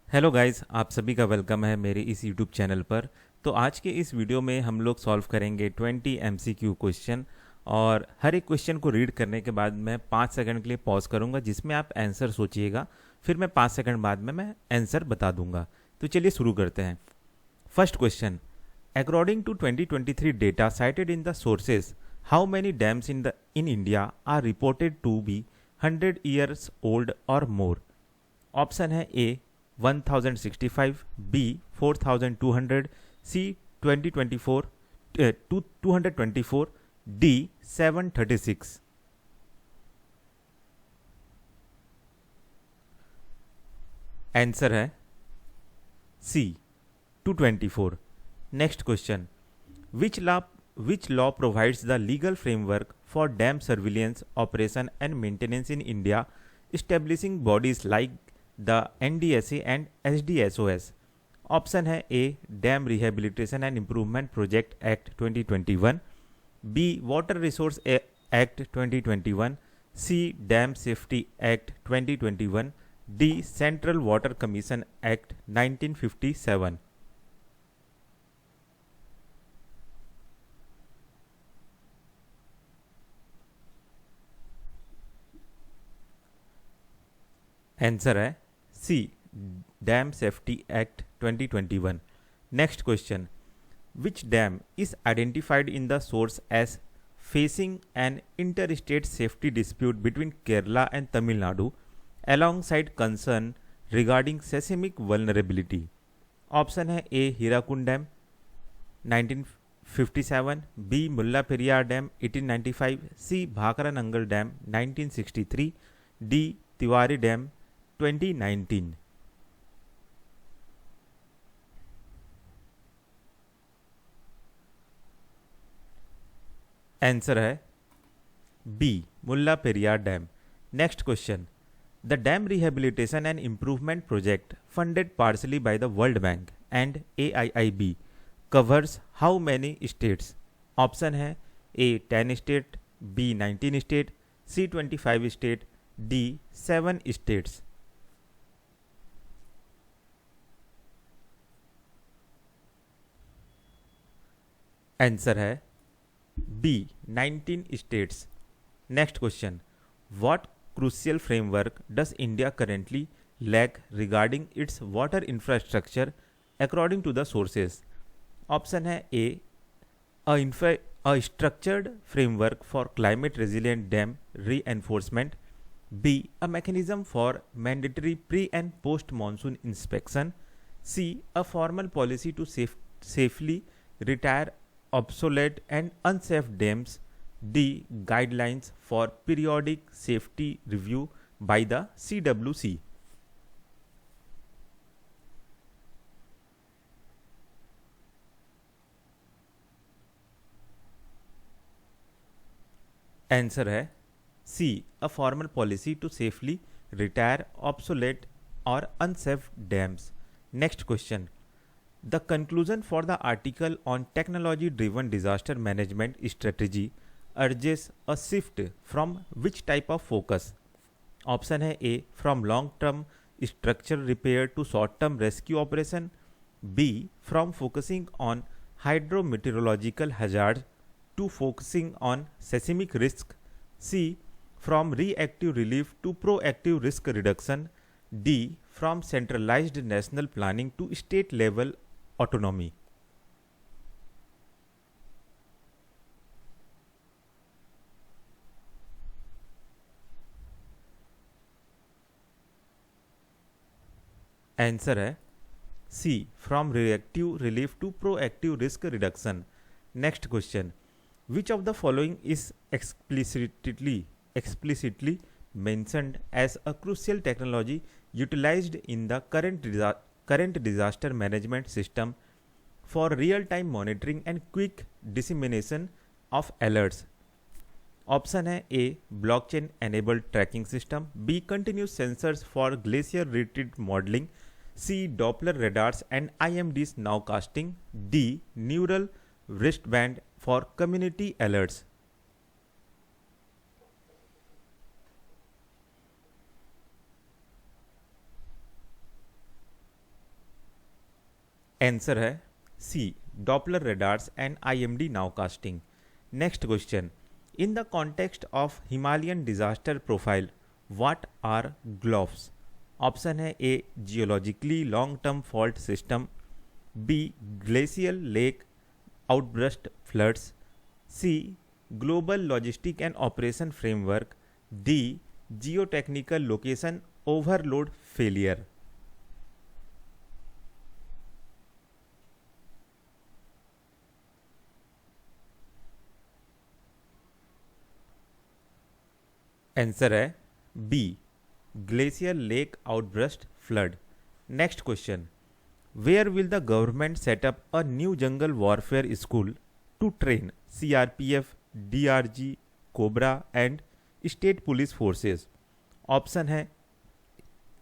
Hello guys, आप सभी का वेलकम है मेरे इस यूट्यूब चैनल पर। तो आज के इस वीडियो में हम लोग सॉल्व करेंगे 20 एमसीक्यू क्वेश्चन। और हर एक क्वेश्चन को रीड करने के बाद मैं 5 सेकंड के लिए पॉज करूंगा जिसमें आप आंसर सोचिएगा। फिर मैं 5 सेकंड बाद में मैं आंसर बता दूंगा। तो चलिए शुरू करते हैं। First question, according to 2023 data cited in the sources, how many dams in India are reported to be 100 years old or more? Option है ए 1065, बी 4200, सी 2024 224, डी 736। आंसर है सी 224। Next question, which law which law provides the legal framework for dam surveillance, operation and maintenance in India, establishing bodies like the NDSA and SDSOS? Option है A dam rehabilitation and improvement project act 2021, B water resource act 2021, C dam safety act 2021, D central water commission act 1957। Answer है C dam safety act 2021। Next question, which dam is identified in the source as facing an interstate safety dispute between Kerala and Tamil Nadu alongside concern regarding seismic vulnerability? Option है A Hirakud dam 1957, B Mulla Periyar dam 1895, C Bhakra Nangal dam 1963, D Tiwari dam 2019। Answer है B Mulla Periyar dam. Next question, the dam rehabilitation and improvement project funded partly by the World Bank and AIIB covers how many states? Option है A 10 state, B 19 state, C 25 state, D 7 states. Answer है B 19 states. Next question, what crucial framework does India currently lack regarding its water infrastructure according to the sources? Option है ए a structured framework for climate resilient dam reinforcement, B a mechanism for mandatory pre and post monsoon inspection, C a formal policy to safely retire obsolete and unsafe dams, D guidelines for periodic safety review by the CWC। Answer है C a formal policy to safely retire obsolete और unsafe dams. Next question, the conclusion for the article on technology driven disaster management strategy urges a shift from which type of focus? Option है A from long term structure repair to short term rescue operation, B from focusing on hydrometeorological hazard to focusing on seismic risk, C from reactive relief to proactive risk reduction, D from centralised national planning to state level autonomy. Answer है C from reactive relief to proactive risk reduction. Next question, which of the following is explicitly mentioned as a crucial technology utilized in the current disaster management system for real-time monitoring and quick dissemination of alerts? Option है A blockchain enabled tracking system, B continuous sensors for glacier retreat modelling, C Doppler radars and IMDs nowcasting, D neural wristband for community alerts. Answer है C Doppler radars and IMD nowcasting. Next question, in the context of Himalayan disaster profile what are GLOFs? Option है A geologically long term fault system, B glacial lake outburst floods, C global logistic and operation framework, D geotechnical location overload failure. Answer है B glacier lake outburst flood. Next question, where will the government set up a new jungle warfare school to train CRPF, DRG, COBRA and state police forces? Option है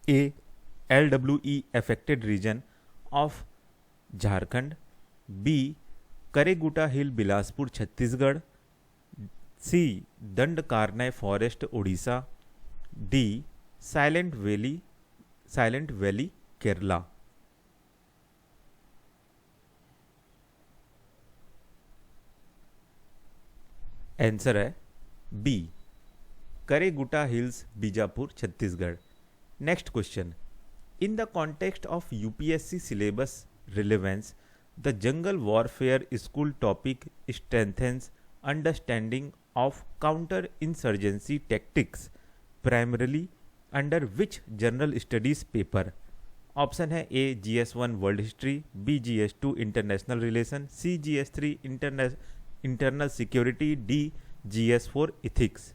A LWE affected region of Jharkhand, B Karregutta hill Bilaspur Chhattisgarh, C Dandakaranya forest Orissa, D Silent Valley Kerala. Answer है B Karregutta hills Bijapur Chhattisgarh. Next question, in the context of UPSC syllabus relevance the jungle warfare school topic strengthens understanding of counter-insurgency tactics primarily under which general studies paper? Option है A GS1 world history, B GS2 international relation, C GS3 internal security, D GS4 ethics.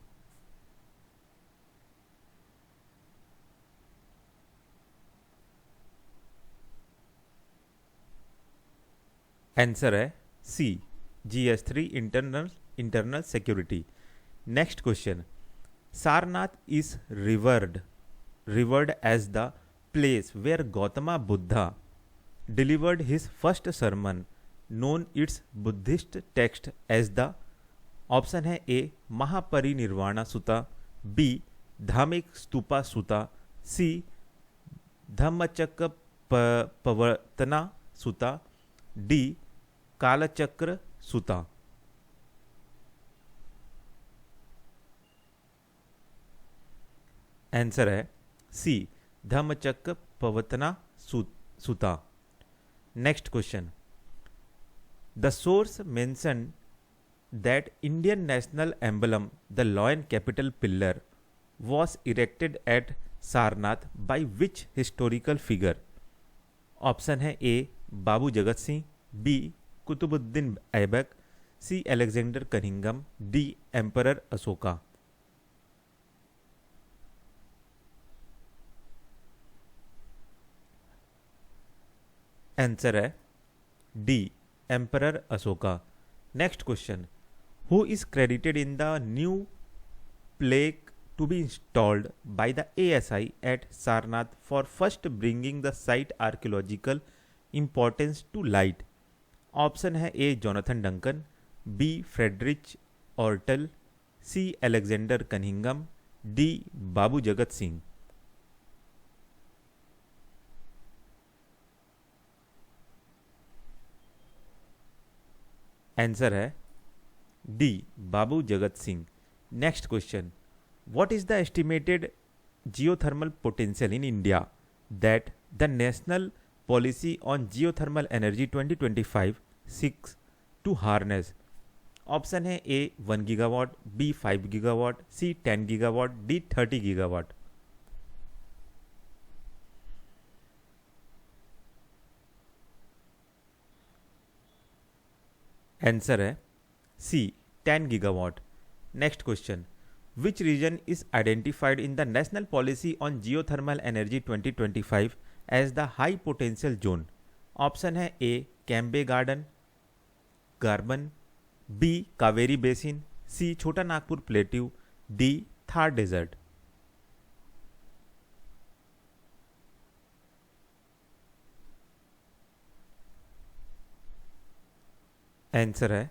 Answer है C GS3 internal security. Next question, Sarnath is revered as the place where Gautama Buddha delivered his first sermon, known its Buddhist text as the option है ए महापरिनिर्वाणा सुता, B Dhamik stupa सुता, सी धम्मचक्र पवर्तना सुता, D कालचक्र सुता। Answer है सी Dhammachakra Pavattana Sutta. Next question, the source mention that Indian national emblem the lion capital pillar was erected at Sarnath by which historical figure? Option है A Babu Jagat Singh, B Qutbuddin Aibak, C Alexander Cunningham, D emperor Ashoka. Answer है D emperor Ashoka. Next question, who is credited in the new plaque to be installed by the ASI at Sarnath for first bringing the site archaeological importance to light? Option है A Jonathan Duncan, B Friedrich Oertel, C Alexander Cunningham, D Babu Jagat Singh. Answer है D Babu Jagat Singh. Next question, what is the estimated geothermal potential in India that the national policy on geothermal energy 2025 6 to harness? Option है A 1 gigawatt, B 5 gigawatt, C 10 gigawatt, D 30 gigawatt. Answer है C 10 gigawatt. Next question, which region is identified in the national policy on geothermal energy 2025 as the high potential zone? Option है A Cambay graben, B Kaveri basin, C Chota Nagpur plateau, D Thar desert. Answer है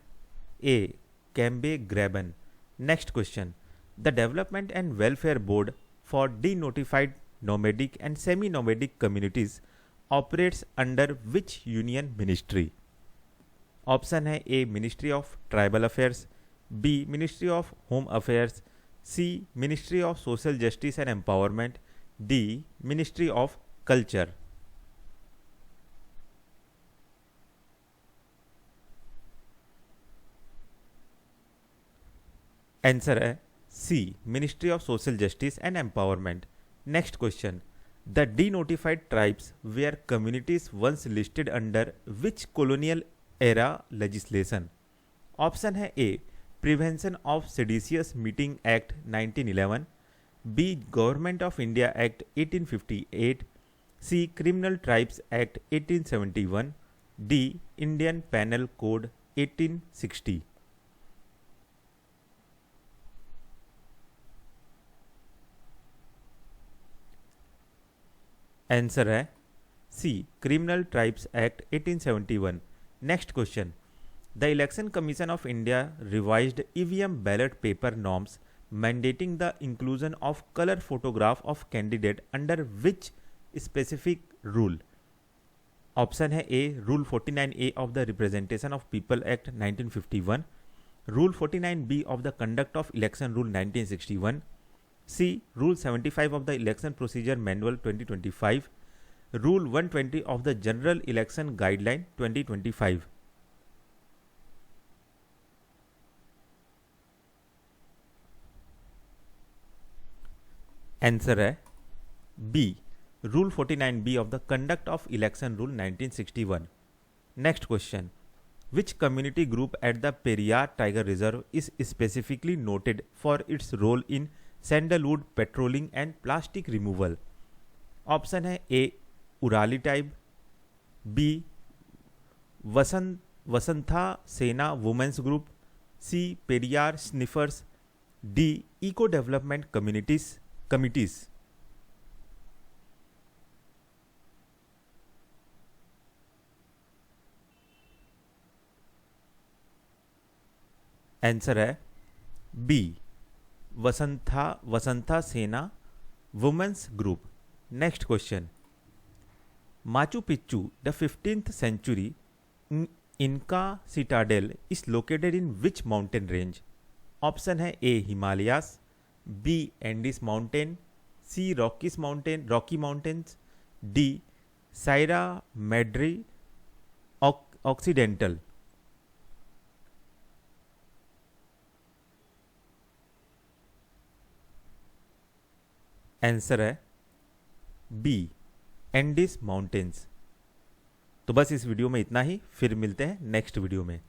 A Cambay graben. Next question, the development and welfare board for denotified nomadic and semi-nomadic communities operates under which union ministry? Option है A ministry of tribal affairs, B ministry of home affairs, C ministry of social justice and empowerment, D ministry of culture. Answer है C ministry of social justice and empowerment. Next question, the denotified tribes were communities once listed under which colonial era legislation? Option है A prevention of seditious meeting act 1911, B government of India act 1858, C criminal tribes act 1871, D Indian penal code 1860। Answer है C criminal tribes act 1871। Next question, the election commission of India revised EVM ballot paper norms mandating the inclusion of colour photograph of candidate under which specific rule? Option है A rule 49A of the representation of people act 1951, rule 49B of the conduct of election rule 1961, C rule 75 of the election procedure manual 2025, rule 120 of the general election guideline 2025। Answer है B rule 49B of the conduct of election rule 1961। Next question, which community group at the Periyar Tiger Reserve is specifically noted for its role in sandalwood patrolling and plastic removal? Option है A Urali tribe, B Vasantha Sena women's group, C Periyar sniffers, D eco development committees. Answer है B Vasantha Sena women's group. Next question, Machu Picchu the 15th century Inca citadel is located in which mountain range? Option है A Himalayas, B Andes mountain, C Rocky mountains, D Sierra Madre Occidental. Answer है B Andes mountains. तो बस इस video में इतना ही, फिर मिलते हैं नेक्स्ट वीडियो में।